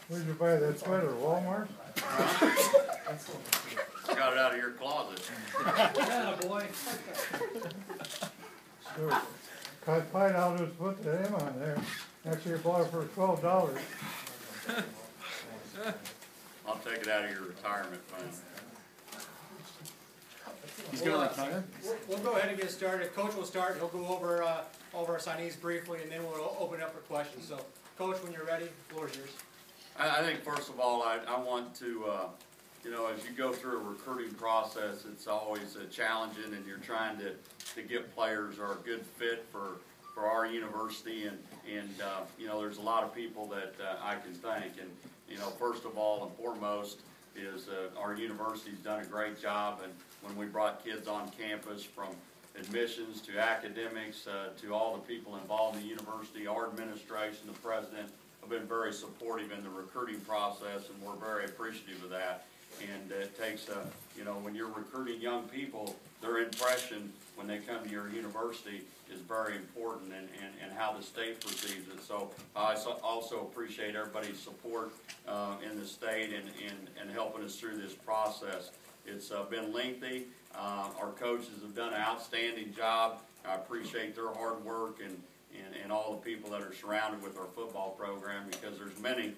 Where'd you buy that sweater, Walmart? Got it out of your closet. Yeah, boy. Sure. Cause Pine Out just put the M on there. Actually, I bought it for $12. I'll take it out of your retirement fund. He's going to retire? We'll go ahead and get started. Coach will start. He'll go over our signees briefly, and then we'll open up for questions. So, Coach, when you're ready, the floor is yours. I think first of all, I want to, you know, as you go through a recruiting process, it's always challenging, and you're trying to get players who are a good fit for our university, and you know, there's a lot of people that I can thank, and you know, first of all and foremost is our university's done a great job, and when we brought kids on campus, from admissions to academics to all the people involved in the university, our administration, the president, have been very supportive in the recruiting process, and we're very appreciative of that. And it takes, you know, when you're recruiting young people, their impression when they come to your university is very important, and how the state perceives it. So I also appreciate everybody's support in the state and helping us through this process. It's been lengthy. Our coaches have done an outstanding job. I appreciate their hard work and all the people that are surrounded with our football program, because there's many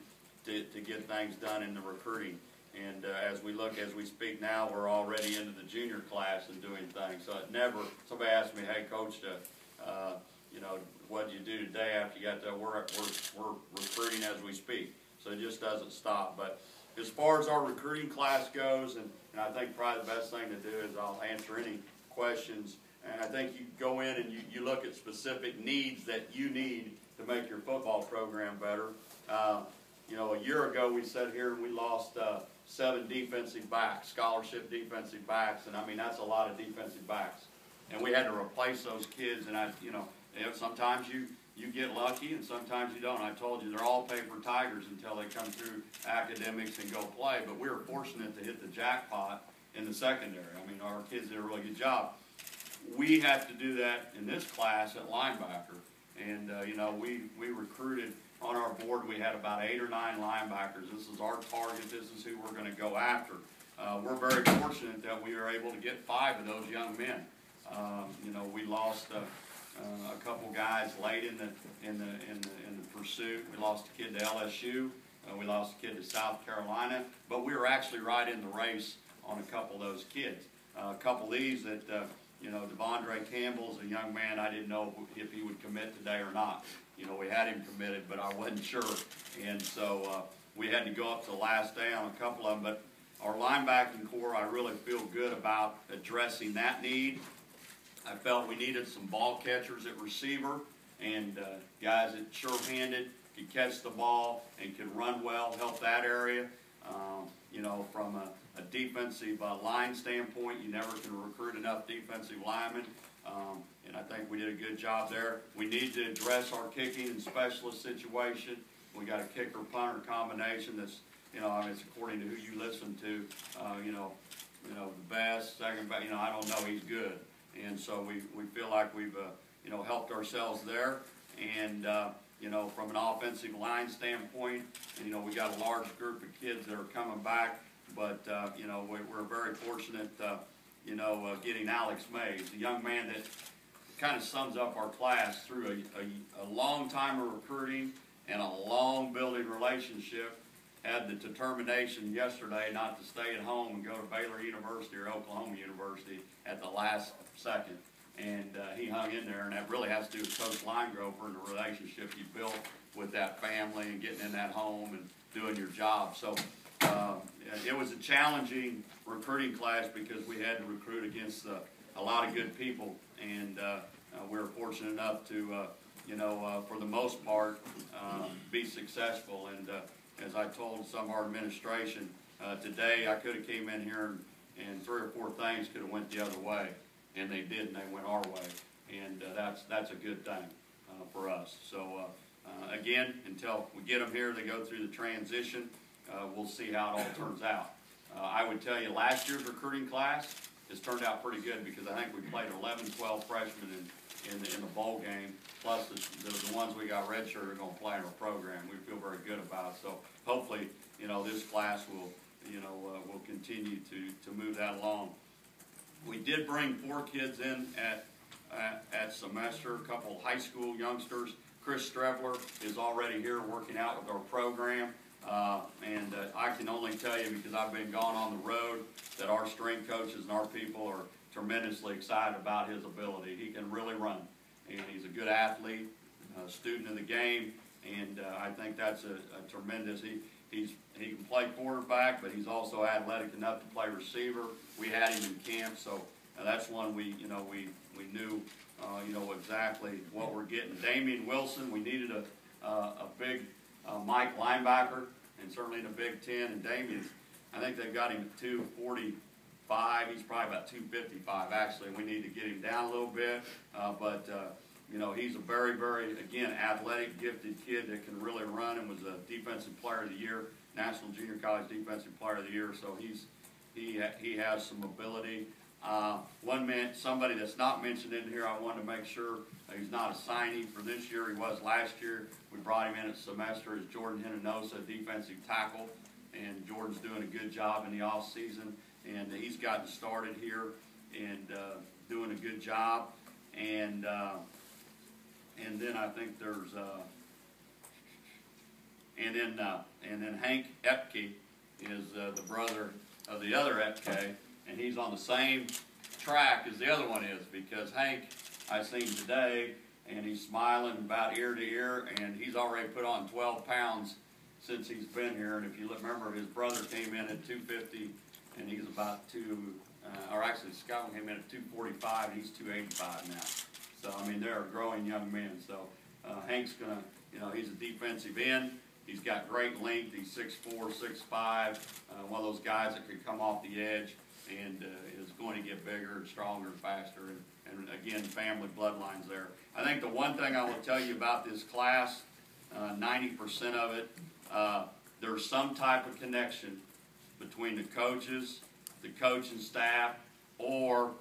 to get things done in the recruiting. And as we speak now, we're already into the junior class and doing things. So it never, somebody asked me, hey coach, you know, what did you do today after you got that? We're recruiting as we speak. So it just doesn't stop. But as far as our recruiting class goes, and I think probably the best thing to do is I'll answer any questions. And I think you go in and you look at specific needs that you need to make your football program better. You know, a year ago we sat here and we lost 7 defensive backs, scholarship defensive backs, and I mean, that's a lot of defensive backs. And we had to replace those kids, and you know, sometimes you get lucky and sometimes you don't. I told you, they're all paper tigers until they come through academics and go play, but we were fortunate to hit the jackpot in the secondary. I mean, our kids did a really good job. We have to do that in this class at linebacker, and you know, we recruited. On our board, we had about 8 or 9 linebackers. This is our target. This is who we're going to go after. We're very fortunate that we were able to get 5 of those young men. You know, we lost a couple guys late in the pursuit. We lost a kid to LSU. We lost a kid to South Carolina. But we were actually right in the race on a couple of those kids. A couple of these that, you know, Devondre Campbell is a young man. I didn't know if he would commit today or not. You know, we had him committed, but I wasn't sure. And so we had to go up to the last day on a couple of them. But our linebacking core, I really feel good about addressing that need. I felt we needed some ball catchers at receiver, and guys that sure-handed, could catch the ball and could run well, help that area. You know, from a defensive line standpoint, you never can recruit enough defensive linemen. And I think we did a good job there. We need to address our kicking and specialist situation. We got a kicker-punter combination that's, you know, I mean, it's according to who you listen to. You know, the best, second best. You know, I don't know. He's good, and so we feel like we've you know, helped ourselves there. And you know, from an offensive line standpoint, you know, we got a large group of kids that are coming back. But you know, we're very fortunate. You know, getting Alex Mays, a young man that kind of sums up our class through a long time of recruiting and a long building relationship. Had the determination yesterday not to stay at home and go to Baylor University or Oklahoma University at the last second. And he hung in there, and that really has to do with Coach Linegrover and the relationship you built with that family and getting in that home and doing your job. So it was a challenging recruiting class because we had to recruit against a lot of good people, and we were fortunate enough to, you know, for the most part, be successful. And as I told some of our administration today, I could have came in here and 3 or 4 things could have went the other way, and they did, and they went our way, and that's a good thing for us. So again, until we get them here, they go through the transition. We'll see how it all turns out. I would tell you last year's recruiting class has turned out pretty good because I think we played 11, 12 freshmen in the bowl game, plus the ones we got redshirt are going to play in our program. We feel very good about it. So hopefully, you know, this class will, you know, will continue to move that along. We did bring 4 kids in at semester, a couple high school youngsters. Chris Strevler is already here working out with our program. And I can only tell you, because I've been gone on the road, that our strength coaches and our people are tremendously excited about his ability. He can really run, and he's a good athlete, a student of the game, and I think that's a tremendous. He can play quarterback, but he's also athletic enough to play receiver. We had him in camp, so that's one we knew exactly what we're getting. Damian Wilson, we needed a big Mike linebacker, and certainly in the Big Ten. And Damian, I think they've got him at 245. He's probably about 255 actually. We need to get him down a little bit, but he's a very, very, again, athletic, gifted kid that can really run, and was a Defensive Player of the Year, National Junior College Defensive Player of the Year. So he has some ability. Somebody that's not mentioned in here, I wanted to make sure he's not a signee for this year. He was last year. We brought him in at semester, is Jordan Hinonosa, defensive tackle, and Jordan's doing a good job in the off season, and he's gotten started here and doing a good job. And then I think there's and then Hank Epke is the brother of the other Epke, and he's on the same track as the other one is, because Hank, I seen today, and he's smiling about ear to ear, and he's already put on 12 pounds since he's been here. And if you remember, his brother came in at 250, and he's about Scott came in at 245, and he's 285 now. So, I mean, they're growing young men. So, Hank's gonna, he's a defensive end. He's got great length. He's 6'4", 6'5", one of those guys that could come off the edge and is going to get bigger and stronger and faster. And again, family bloodlines there. I think the one thing I will tell you about this class, 90% of it, there's some type of connection between the coaches, the coaching staff, or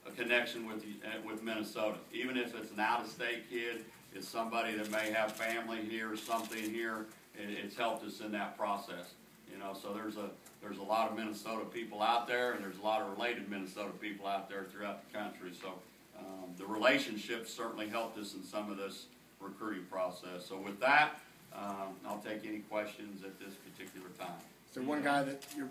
a connection with Minnesota. Even if it's an out-of-state kid, it's somebody that may have family here or something here, it's helped us in that process. So there's a lot of Minnesota people out there, and there's a lot of related Minnesota people out there throughout the country. So the relationships certainly helped us in some of this recruiting process. So with that, I'll take any questions at this particular time. Is there one guy that you're